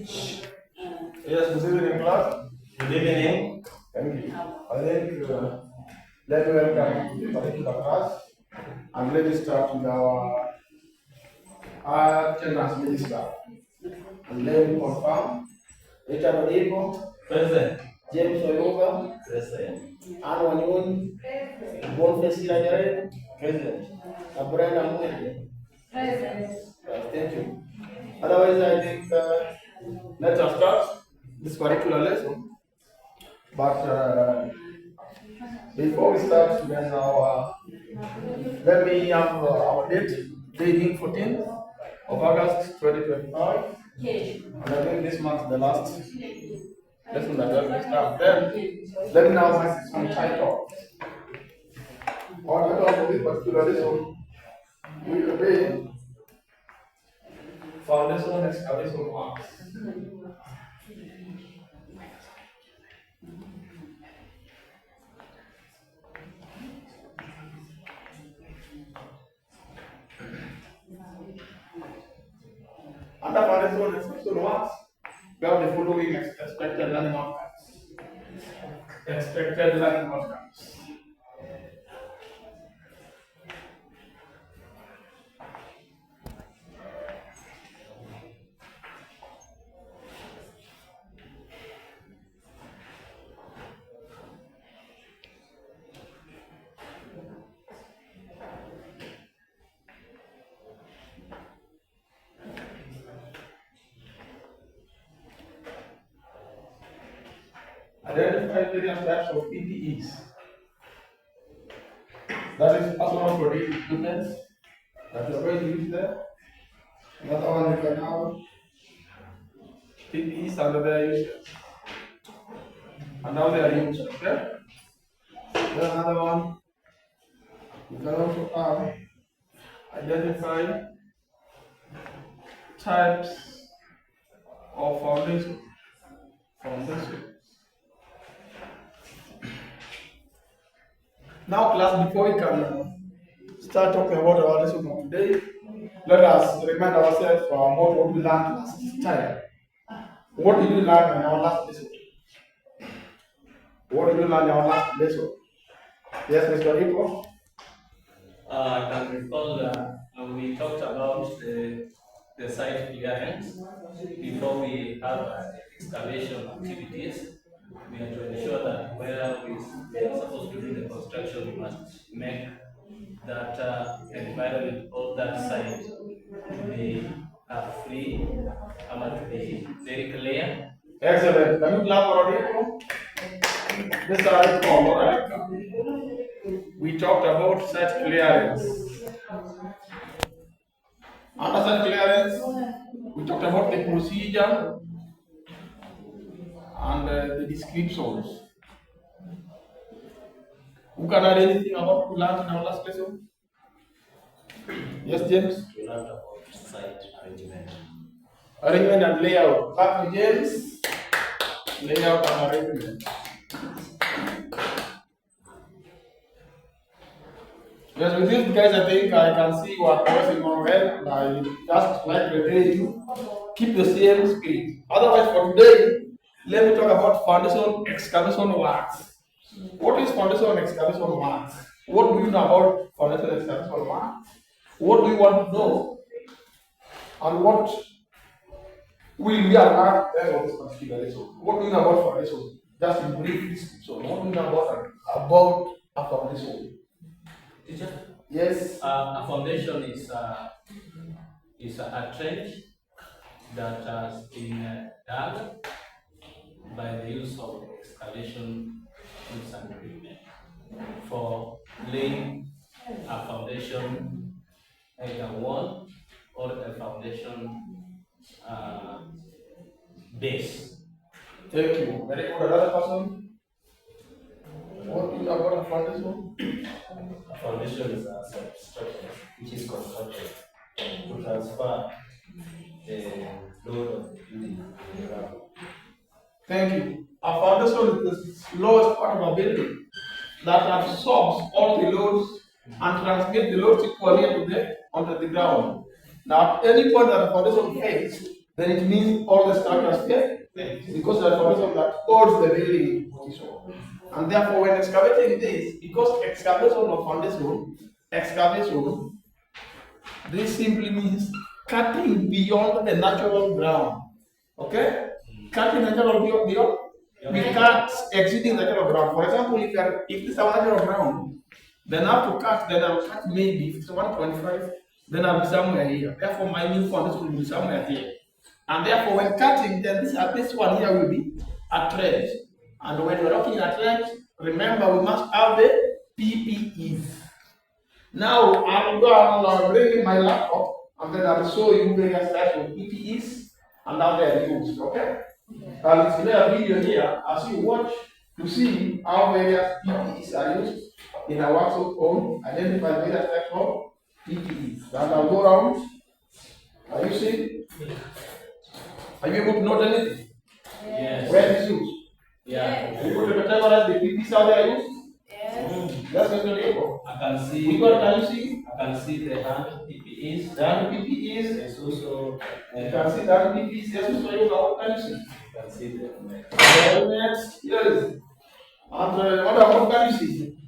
Yes, good evening, class. Good evening. Thank you. I think let me welcome the particular class and let us start with our attendance minister. And let me confirm Richard Odipo, Present. James Oyuga, Present. Anne Wanyoni, Boniface Kirajare, Present. and Brenda Mwende. Present. Thank you. Otherwise, I think let us start this particular lesson. But before we start, there's let me have our date, dating 14th of August 2025. And I think this month the last lesson that we start. Then let me now have some title. Our title for this particular lesson will be Foundation Excavation Works. Under foundation excavation works, we have the following expected learning outcomes. Expected learning outcomes. Identify various types of PPEs. That is personal protective equipment that you are going to use there. Another one you can have PPEs under their uses. And now they are used. Okay? Then another one you can also have identify types of foundation. Now, class, before we can start talking about our lesson of today, let us remind ourselves about what we learned last time. What did we learn in our last lesson? What did we learn in our last lesson? Yes, Mr. Ipo? I can recall we talked about the site clearance before we have excavation activities. We have to ensure that where we are supposed to do the construction, we must make that environment or that site to be free, to be very clear. Excellent. Can you clap for Ipo? Mr. Ipo, all right. We talked about site clearance. Under site clearance, we talked about the procedure and the descriptions. Who can add anything about what we learned in our last lesson? Yes, James? We learned about site arrangement. Arrangement and layout. Clap for James. Layout and arrangement. Yes, with these guys, I think I can see you are progressing on well. And I just like to tell you, keep the same spirit. Otherwise, for today, let me talk about foundation excavation works. What is foundation excavation works? What do you know about foundation excavation works? What do you want to know? And what will we have on this particular lesson? What do you know about foundation? Just in brief description. What do you know about a foundation? Teacher? Yes. A foundation is a trench that has been dug by the use of excavation tools and equipment for laying a foundation, either wall or a foundation base. Thank you. Very good. Another person? What do you know about a foundation? A foundation is a substructure which is constructed to transfer the load of the building to the ground. Thank you. A foundation is the lowest part of a building that absorbs all the loads and transmits the loads equally onto the ground. Now, at any point that the foundation fails, then it means all the structures there, because the foundation that holds the building position. And therefore, when excavating this, because excavation of excavation, this simply means cutting beyond the natural ground. Okay? Cutting natural beyond. We cut exceeding natural ground. For example, if this is our natural ground, then I have to cut, then I'll cut maybe if it's 1.5, then I'll be somewhere here. Therefore, my new foundation will be somewhere here. And therefore, when cutting, then this one here will be a trench. And when we're looking at trench, remember we must have the PPEs. Now, I'll bring in my laptop and then I'll show you various types of PPEs and how they're used. Okay? I'll display a video here as you watch to see how various PPEs are used in our workshop home, identify various types of PPEs. Then I'll go around. Are you seeing? Are you able to note anything? Yes. Where is used? Yeah. Are you able to categorize the PPEs how they are used? Yes. That's what you're able. I can see. Which one can you see? I can see the hand PPEs. The hand PPEs. There's also. You can see the hand PPEs. Yes, so you know what can you see? You can see the. The helmets. Yes. And what can you see?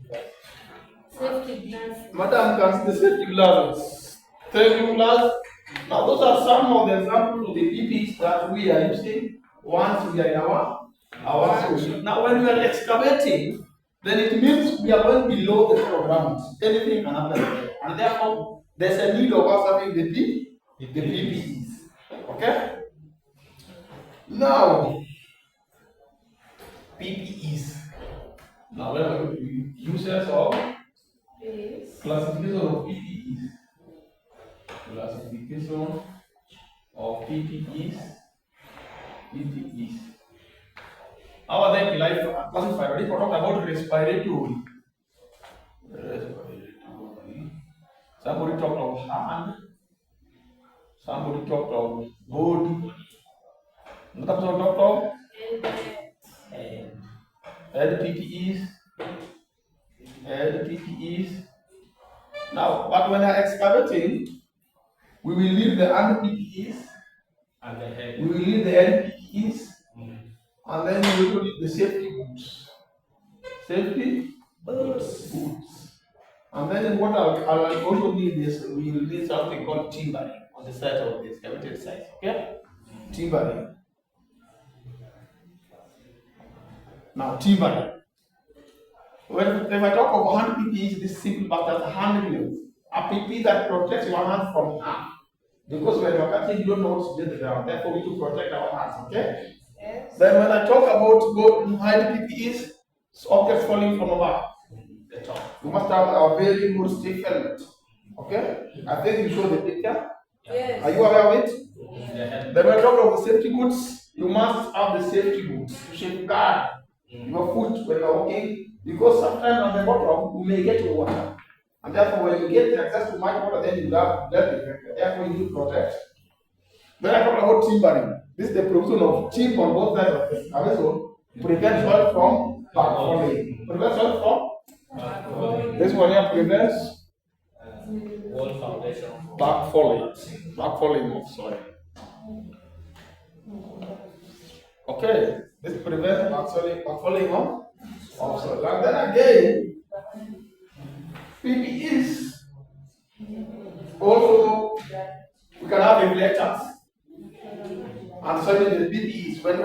Safety glasses. Madam can see the safety glasses. Safety glasses. Now those are some of the examples of the PPEs that we are using once we are in our school. Now when we are excavating, then it means we are going below the ground. Anything can happen there. And therefore, there's a need of us having the PPEs. Okay? Now, PPEs. Now, we are going to uses of classification of PPEs. Classification of PPEs. PPEs. How are they classified? Already talked about respiratory. Somebody talked of hand. Somebody talked of body. Another person talked of head PPEs. Head PPEs. Now, but when they are excavating, we will leave the hand PPEs. And the head. We will leave the head PPEs. And then we will need the safety boots. Safety boots. And then what I'll also need is we will need something called timbering on the side of the excavated site. Okay? Timbering. Now timbering. If I talk of hand PPE, this is simple but that's a hand glove. A PPE that protects your hand from harm. Because when you're cutting, you don't know what's in the ground. Therefore, we need to protect our hands. Okay? Yes. Then when I talk about hide PPEs, objects falling from above the top. You must have a very good stiff helmet. Okay? I think you show the picture. Yes. Are you aware of it? Yeah. Then when I talk about the safety boots, you must have the safety boots to safeguard your foot when you're walking. Because sometimes on the bottom you may get water. And therefore when you get access to much water, then you have blood effect. Therefore you need to protect. Then I talk about timbering. This is the provision of timber on both sides of the excavation. Prevents soil from backfalling. Prevents soil from? This one here prevents Wall foundation. backfalling. Backfalling of soil. Okay. This prevents backfalling of soil. And then again, PPEs also we can have reflectors. And so the PPEs when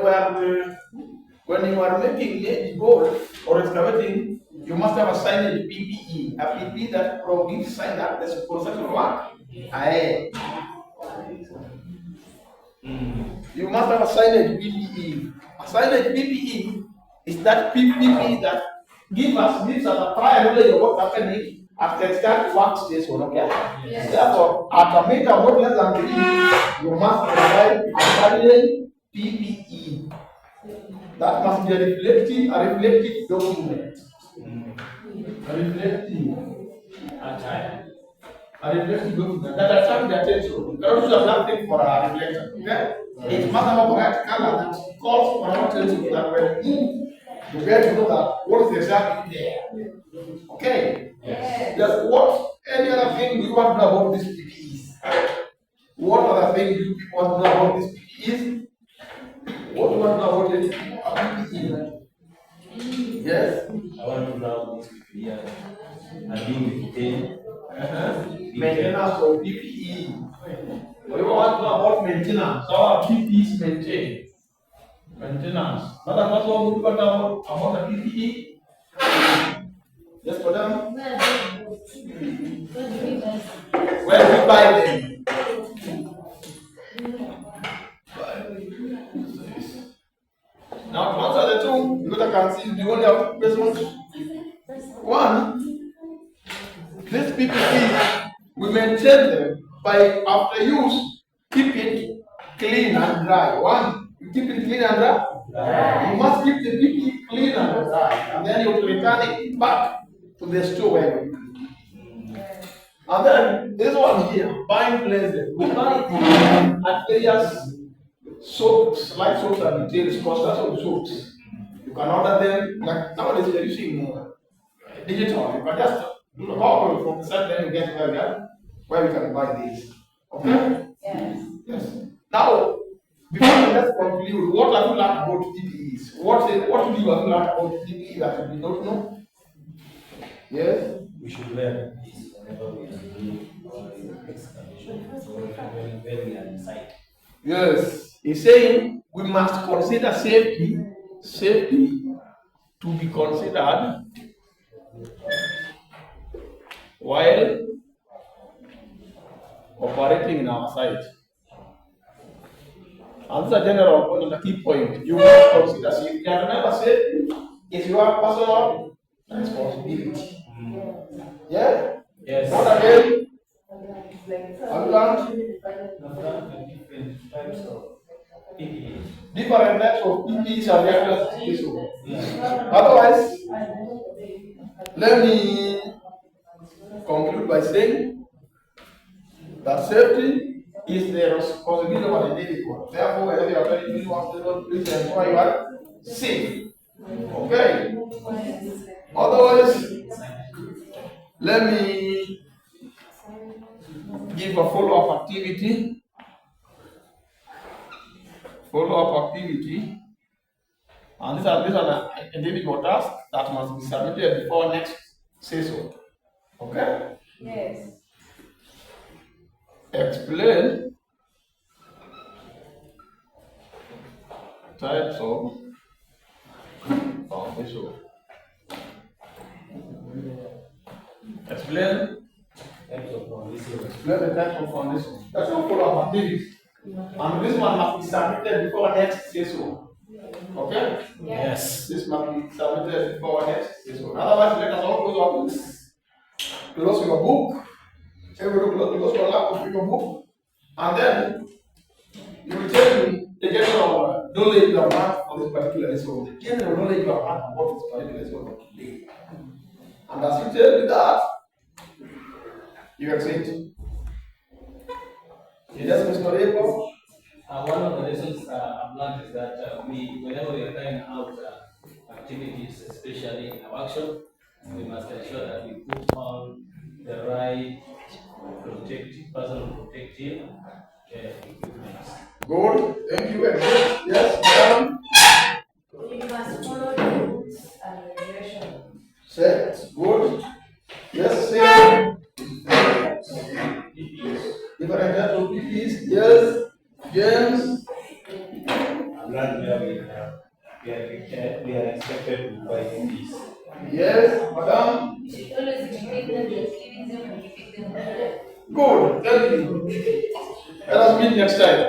you are making maybe gold or excavating, you must have a signage PPE, a PPE that gives sign that there's construction work ahead. You must have a signage PPE. A signage PPE is that PPE that gives us a prior knowledge of what's happening at the exact workstation. Okay? Yes. Therefore, at a meter not less than 3, you must provide a signage PPE. That must be a reflective document. A reflective document that attracts the attention. You cannot use a black thing for a reflector. Okay? It must have a bright color that calls for our attention that when you get to know that what is exactly there. Okay? Yes. Just what any other thing do you want to know about these PPEs? What other thing do you want to know about these PPEs? is what do you want now? What is PPE? Yes. I want to know this PPE and being maintained. Maintenance of PPE. We want to know about maintenance. So our PPE is maintained. Maintenance. Another person who got about the PPE. Yes, madam. Where do we buy them? Now, to answer the two, because I can see the only have two persons. One, these PPEs, we maintain them by after use, keep it clean and dry. One, you keep it clean and dry. You must keep the PPE clean and dry, and then you return it back to the store where you. And then this one here, buying places. We buy it at various soaps, like soaps and details, clusters of soaps. You can order them, like nowadays they're using digital. You can just order from the site, then you get where we can buy these. Okay? Yes. Yes. Now, before let's conclude, what have you learned about PPEs? What do you have learned about PPE that we don't know? Yes? We should learn this whenever we are doing our excavation. So when we are inside. Yes. He's saying we must consider safety to be considered while operating in our site. And this is a general point, the key point. You must consider safety. And remember, safety is your personal responsibility. Yeah? Yes. What again? Have you learned? Different types of PPE. Different types of PPEs are there. Otherwise, let me conclude by saying that safety is the responsibility of an individual. Therefore, whenever you are very individual, please ensure you are safe. Okay? Otherwise, let me give a follow-up activity. And these are the individual tasks that must be submitted before next session. Okay? Yes. Explain types of foundation. Explain the types of foundation. That's all follow-up activities. And this one must be submitted before next session. Okay? Yes. This must be submitted before next session. Otherwise, let us all close our books. Close your book. Everybody close your laptop with your book. And then you will tell me the general knowledge you have had for this particular lesson. The general knowledge you have had about this particular lesson today. And as you tell me that, you exit. Yes, Mr. Abel? One of the lessons I've learned is that whenever we are trying out activities, especially in a workshop, we must ensure that we put on the right personal protective equipment. Good. Thank you. Yes, We must follow the rules and regulations. set. Good. Yes, sir. Different types of PPEs. Yes. James. I'm not we are expected to buy these. Yes, madam. We should always maintain them, cleaning them, and keeping them clean. Good. Thank you. Let us meet next time.